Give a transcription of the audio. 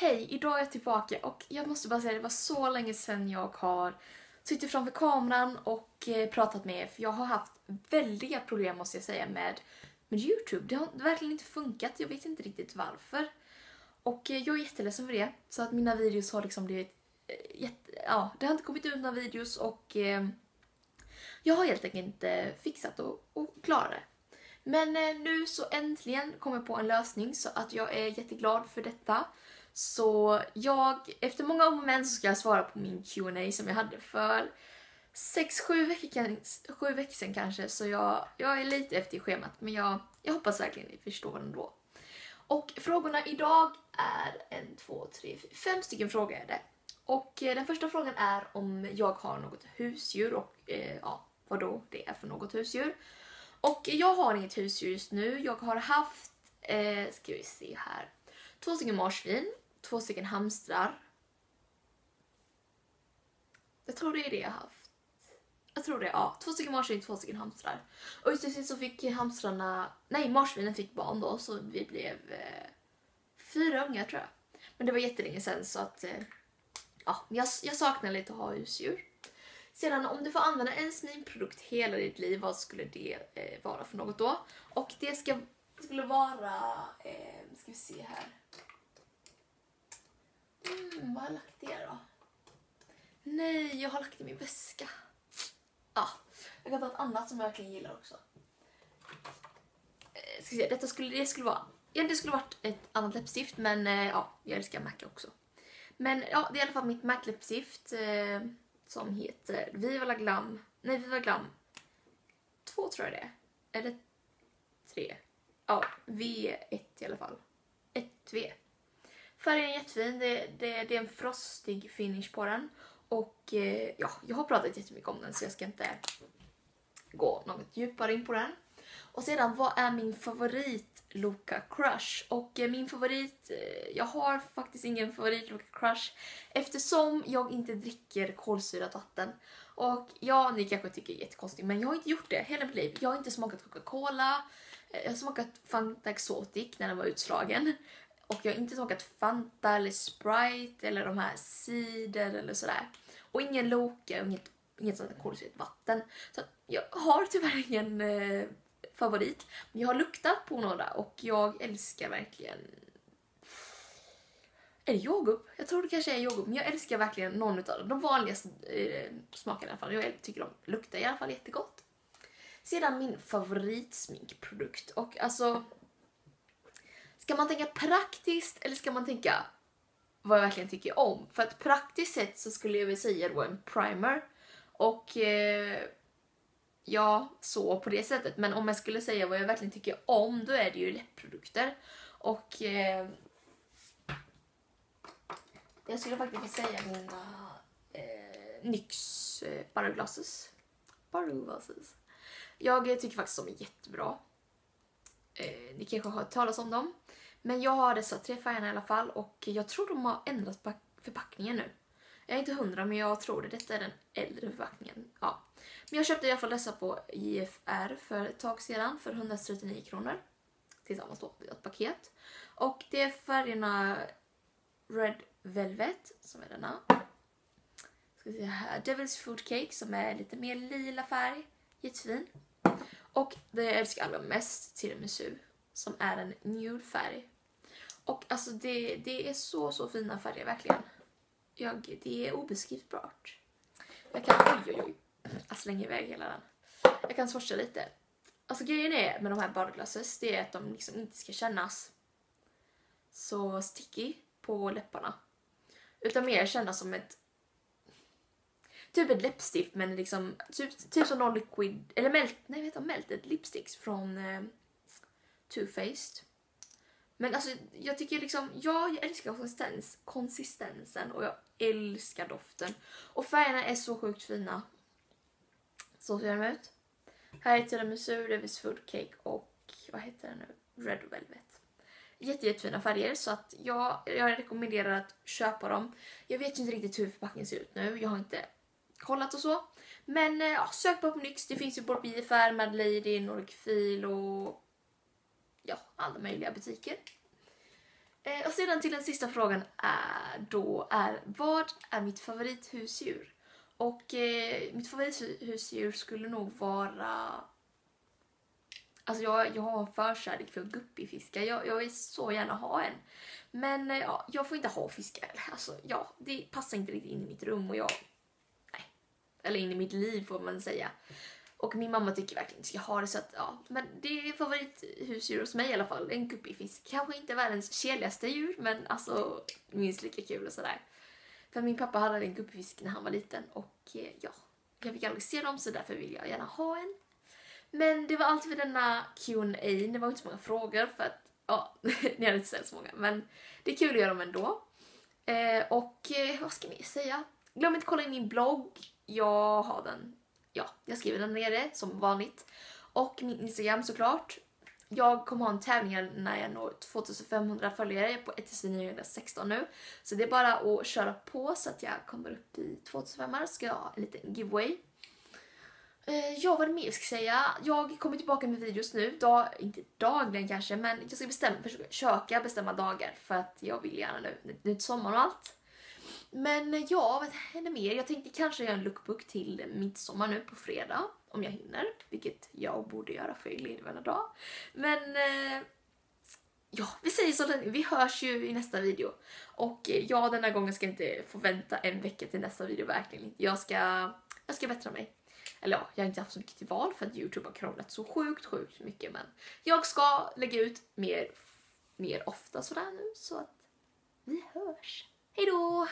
Hej, idag är jag tillbaka och jag måste bara säga det var så länge sedan jag har suttit framför kameran och pratat med er. För jag har haft väldiga problem måste jag säga med YouTube. Det har verkligen inte funkat, jag vet inte riktigt varför. Och jag är jätteledsen för det. Så att mina videos har liksom blivit det har inte kommit ut några videos och jag har helt enkelt inte fixat och klarat det. Men nu så äntligen kom jag på en lösning så att jag är jätteglad för detta. Så efter många om och men så ska jag svara på min Q&A som jag hade för 6-7 veckor sedan kanske. Så jag är lite efter i schemat, men jag hoppas verkligen ni förstår ändå. Och frågorna idag är 5 stycken frågor är det. Och den första frågan är om jag har något husdjur och vad då det är för något husdjur. Och jag har inget husdjur just nu. Jag har haft, ska vi se här, 2 stycken marsvin, 2 stycken hamstrar. Jag tror det är det jag har haft. Jag tror det, 2 stycken marsvin, 2 stycken hamstrar. Och just det så fick marsvinen fick barn då, så vi blev 4 ungar tror jag. Men det var jättelänge sedan så att, jag saknar lite att ha husdjur. Sedan om du får använda en sminprodukt hela ditt liv, vad skulle det vara för något då? Och det skulle vara, ska vi se här. Vad har jag lagt det då? Nej, jag har lagt det i min väska. Jag kan ta ett annat som jag verkligen gillar också. Ska se, det skulle varit ett annat läppstift, men jag älskar MAC också. Men det är i alla fall mitt MAC läppstift som heter Viva Glam 2 tror jag det är. Eller 3. V1 i alla fall. 1V. Färgen är jättefin. Det är en frostig finish på den. Och jag har pratat jättemycket om den så jag ska inte gå något djupare in på den. Och sedan, vad är min favorit Loka Crush? Och min favorit, jag har faktiskt ingen favorit Loka Crush eftersom jag inte dricker kolsyrat vatten. Och ni kanske tycker det är jättekonstigt, men jag har inte gjort det hela mitt liv. Jag har inte smakat Coca-Cola, jag har smakat Fanta Exotic när den var utslagen. Och jag har inte smakat Fanta eller Sprite eller de här cider eller sådär. Och ingen Loka och inget sånt kolsyrat vatten. Så jag har tyvärr ingen favorit. Men jag har luktat på några och jag älskar verkligen... Är det jordgubb? Jag tror det kanske är jordgubb. Men jag älskar verkligen någon av dem. De vanligaste smakerna i alla fall. Jag tycker de luktar i alla fall jättegott. Sedan min favoritsminkprodukt. Och alltså... Ska man tänka praktiskt eller ska man tänka vad jag verkligen tycker om? För att praktiskt sett så skulle jag vilja säga då en primer. Och... så på det sättet. Men om jag skulle säga vad jag verkligen tycker om, då är det ju läppprodukter. Och jag skulle faktiskt vilja säga mina NYX Barrow Glasses. Jag tycker faktiskt de är jättebra. Ni kanske har hört talas om dem. Men jag har dessa 3 färgerna i alla fall. Och jag tror de har ändrat förpackningen nu. Jag är inte 100, men jag tror det. Detta är den äldre förpackningen. Ja. Men jag köpte i alla fall dessa på JFR för ett tag sedan för 139 kronor. Tillsammans då i ett paket. Och det är färgerna Red Velvet som är denna. Ska vi se här. Devil's Food Cake som är lite mer lila färg. Jättefin. Och det jag älskar allra mest Tiramisu som är en nude färg. Och alltså det är så fina färger verkligen. Det är obeskrivbart. Jag kan, oj. Jag slänger iväg hela den. Jag kan swatcha lite. Alltså grejen är med de här Barrow Glasses, det är att de liksom inte ska kännas så sticky på läpparna. Utan mer kännas som ett läppstift, men liksom typ som någon liquid eller melted lipsticks från Too Faced. Men alltså jag tycker liksom, jag älskar konsistensen och jag älskar doften. Och färgerna är så sjukt fina. Så ser de ut. Här är Tiramisu, Devil's Food Cake och vad heter den nu? Red Velvet. Jättefina färger så att jag rekommenderar att köpa dem. Jag vet inte riktigt hur förpackningen ser ut nu. Jag har inte kollat och så. Men sök på NYX. Det finns ju både BFR, Mad Lady, Nordic Feel och alla möjliga butiker. Och sedan till den sista frågan är vad är mitt favorithusdjur? Och mitt favorithusdjur skulle nog vara... Alltså jag har en förkärlek för guppyfiskar. Jag vill så gärna ha en. Men ja, jag får inte ha fiskar. Alltså ja, det passar inte riktigt in i mitt rum och nej. Eller in i mitt liv får man säga. Och min mamma tycker verkligen att jag ska ha det så att ja. Men det är favorithusdjur hos mig i alla fall. En guppyfisk. Kanske inte världens kedligaste djur, men alltså minst lika kul och sådär. För min pappa hade en guppyfisk när han var liten och ja, jag fick aldrig se dem så därför vill jag gärna ha en. Men det var allt för denna Q&A. Det var inte så många frågor för att ja, ni hade inte ställt så många. Men det är kul att göra dem ändå. Vad ska ni säga? Glöm inte att kolla in min blogg. Jag har den. Ja, jag skriver den nere som vanligt. Och min Instagram såklart. Jag kommer ha en tävling när jag når 2500 följare på 1916 nu. Så det är bara att köra på så att jag kommer upp i 2500. Ska jag ha en liten giveaway. Ja, vad är det mer jag ska säga? Jag kommer tillbaka med videos nu. Inte dagligen kanske, men jag ska försöka bestämma dagar. För att jag vill gärna nu till sommar och allt. Men ja, vad händer mer? Jag tänkte kanske göra en lookbook till midsommar nu på fredag. Om jag hinner. Vilket jag borde göra för jag är ledig varje dag. Men ja, vi säger så. Vi hörs ju i nästa video. Och ja, den här gången ska jag inte få vänta en vecka till nästa video. Verkligen inte. Jag ska bättra mig. Eller ja, jag har inte haft så mycket till val för att YouTube har krånglat så sjukt mycket. Men jag ska lägga ut mer ofta sådär nu. Så att vi hörs. Hej då!